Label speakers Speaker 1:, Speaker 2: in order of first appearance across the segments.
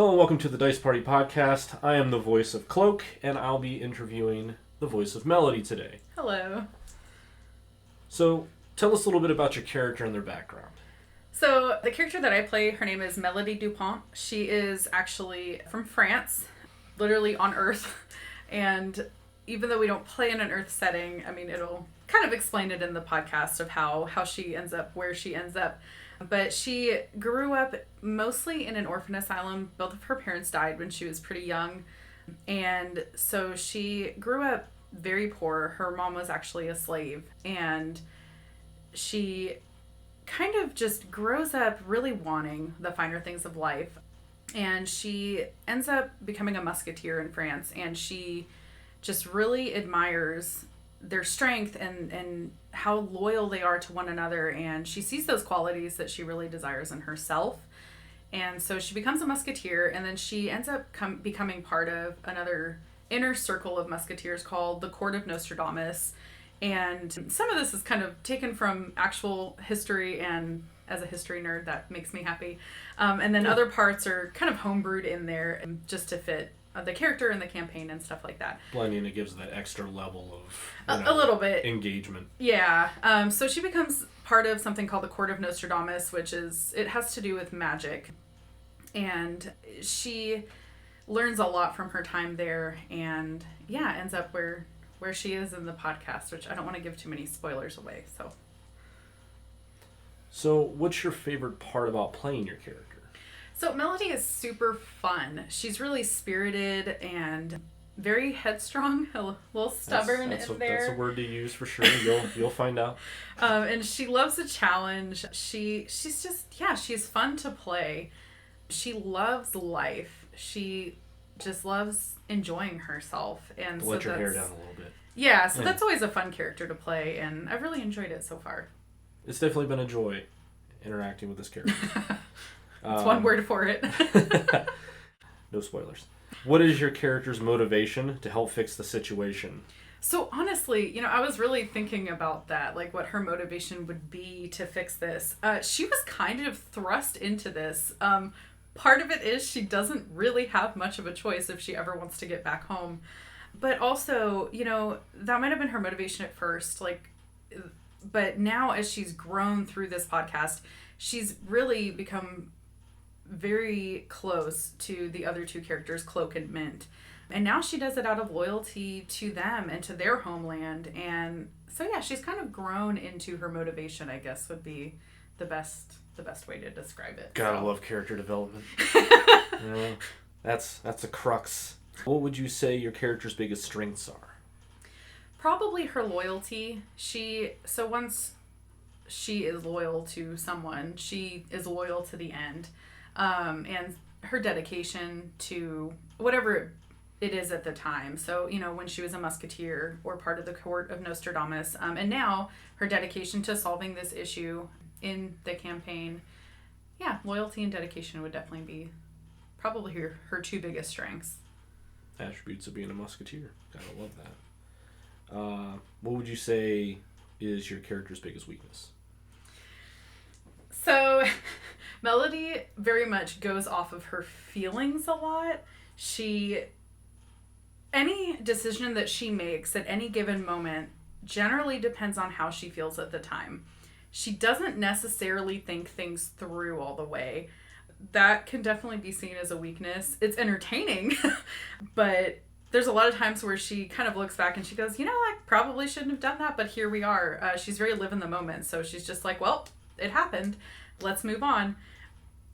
Speaker 1: Hello and welcome to the Dice Party Podcast. I am the voice of Cloak, and I'll be interviewing the voice of Melodie today.
Speaker 2: Hello.
Speaker 1: So, tell us a little bit about your character and their background.
Speaker 2: So, the character that I play, her name is Melodie Dupont. She is actually from France, literally on Earth. And even though we don't play in an Earth setting, I mean, it'll kind of explain it in the podcast of how she ends up where she ends up. But she grew up mostly in an orphan asylum. Both of her parents died when she was pretty young. And so she grew up very poor. Her mom was actually a slave. And she kind of just grows up really wanting the finer things of life. And she ends up becoming a musketeer in France. And she just really admires their strength and how loyal they are to one another, and she sees those qualities that she really desires in herself. And so she becomes a musketeer, and then she ends up becoming part of another inner circle of musketeers called the Court of Nostradamus. And some of this is kind of taken from actual history, and as a history nerd, that makes me happy. And then other parts are kind of homebrewed in there just to fit the character and the campaign and stuff like that.
Speaker 1: Blending, it gives that extra level of
Speaker 2: a little bit
Speaker 1: engagement.
Speaker 2: Yeah. So she becomes part of something called the Court of Nostradamus, which it has to do with magic. And she learns a lot from her time there, and ends up where she is in the podcast, which I don't want to give too many spoilers away.
Speaker 1: So what's your favorite part about playing your character?
Speaker 2: So Melodie is super fun. She's really spirited and very headstrong, a little stubborn in there.
Speaker 1: That's a word to use for sure. You'll find out.
Speaker 2: And she loves a challenge. She's fun to play. She loves life. She just loves enjoying herself. And
Speaker 1: let your hair down a little bit.
Speaker 2: Yeah, so that's always a fun character to play, and I've really enjoyed it so far.
Speaker 1: It's definitely been a joy interacting with this character.
Speaker 2: That's one word for it.
Speaker 1: No spoilers. What is your character's motivation to help fix the situation?
Speaker 2: So honestly, I was really thinking about that, like what her motivation would be to fix this. She was kind of thrust into this. Part of it is she doesn't really have much of a choice if she ever wants to get back home. But also, that might have been her motivation at first, but now as she's grown through this podcast, she's really become very close to the other two characters, Cloak and Mint. And now she does it out of loyalty to them and to their homeland. And so, she's kind of grown into her motivation, I guess, would be the best way to describe it.
Speaker 1: Gotta love character development. That's a crux. What would you say your character's biggest strengths are?
Speaker 2: Probably her loyalty. Once she is loyal to someone, she is loyal to the end. And her dedication to whatever it is at the time. So, when she was a musketeer or part of the Court of Nostradamus, and now her dedication to solving this issue in the campaign. Yeah, loyalty and dedication would definitely be probably her two biggest strengths.
Speaker 1: Attributes of being a musketeer. Gotta love that. What would you say is your character's biggest weakness?
Speaker 2: So, Melodie very much goes off of her feelings a lot. Any decision that she makes at any given moment generally depends on how she feels at the time. She doesn't necessarily think things through all the way. That can definitely be seen as a weakness. It's entertaining, but there's a lot of times where she kind of looks back and she goes, I probably shouldn't have done that, but here we are. She's very live in the moment, so she's just like, well, it happened. Let's move on.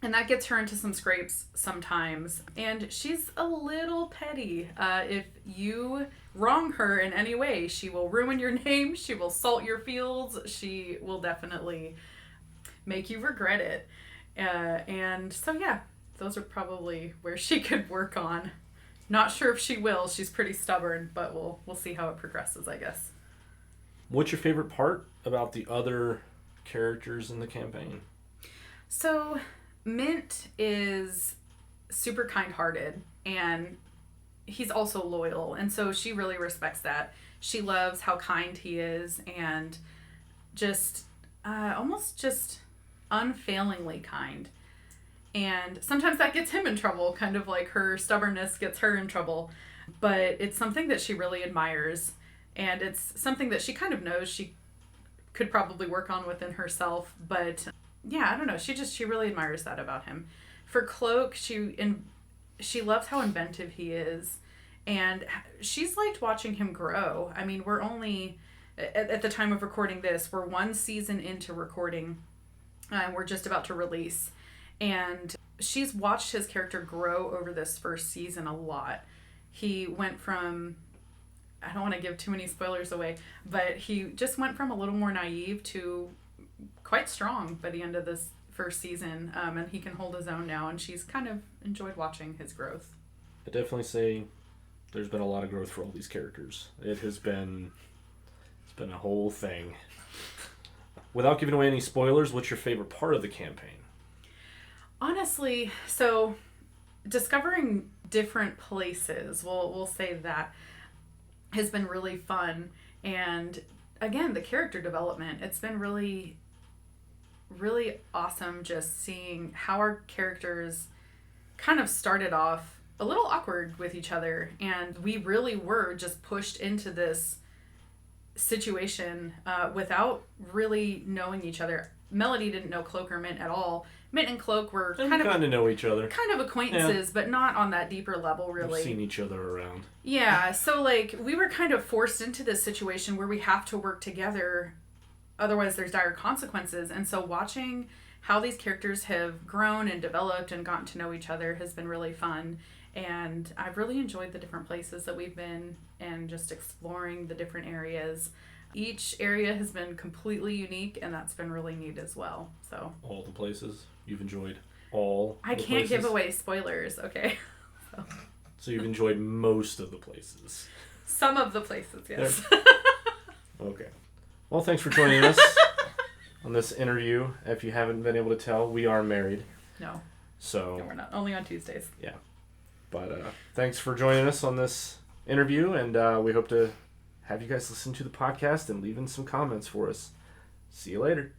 Speaker 2: And that gets her into some scrapes sometimes. And she's a little petty. If you wrong her in any way, she will ruin your name. She will salt your fields. She will definitely make you regret it. And so, those are probably where she could work on. Not sure if she will. She's pretty stubborn, but we'll see how it progresses, I guess.
Speaker 1: What's your favorite part about the other characters in the campaign?
Speaker 2: So, Mint is super kind-hearted, and he's also loyal, and so she really respects that. She loves how kind he is, and almost just unfailingly kind. And sometimes that gets him in trouble, kind of like her stubbornness gets her in trouble. But it's something that she really admires. And it's something that she kind of knows she could probably work on within herself. But yeah, I don't know. She really admires that about him. For Cloak, she loves how inventive he is. And she's liked watching him grow. I mean, we're only, at the time of recording this, we're 1 season into recording. We're just about to release. And she's watched his character grow over this first season a lot. He went from, I don't want to give too many spoilers away, but he just went from a little more naive to quite strong by the end of this first season. And he can hold his own now. And she's kind of enjoyed watching his growth.
Speaker 1: I definitely say there's been a lot of growth for all these characters. It's been a whole thing. Without giving away any spoilers, what's your favorite part of the campaign?
Speaker 2: Honestly, so discovering different places, we'll say that, has been really fun. And again, the character development, it's been really, really awesome just seeing how our characters kind of started off a little awkward with each other, and we really were just pushed into this situation without really knowing each other. Melodie didn't know Cloak or Mint at all. Mint and Cloak were kind of
Speaker 1: know each other,
Speaker 2: kind of acquaintances, but not on that deeper level, really.
Speaker 1: We've seen each other around.
Speaker 2: Yeah, so like we were kind of forced into this situation where we have to work together, otherwise there's dire consequences. And so watching how these characters have grown and developed and gotten to know each other has been really fun. And I've really enjoyed the different places that we've been and just exploring the different areas. Each area has been completely unique, and that's been really neat as well. So
Speaker 1: all the places you've enjoyed, all
Speaker 2: I can't give away spoilers, okay?
Speaker 1: So you've enjoyed most of the places.
Speaker 2: Some of the places, yes.
Speaker 1: Okay. Well, thanks for joining us on this interview. If you haven't been able to tell, we are married.
Speaker 2: No.
Speaker 1: So
Speaker 2: No, we're not. Only on Tuesdays.
Speaker 1: Yeah. But thanks for joining us on this interview, and we hope to have you guys listen to the podcast and leave in some comments for us. See you later.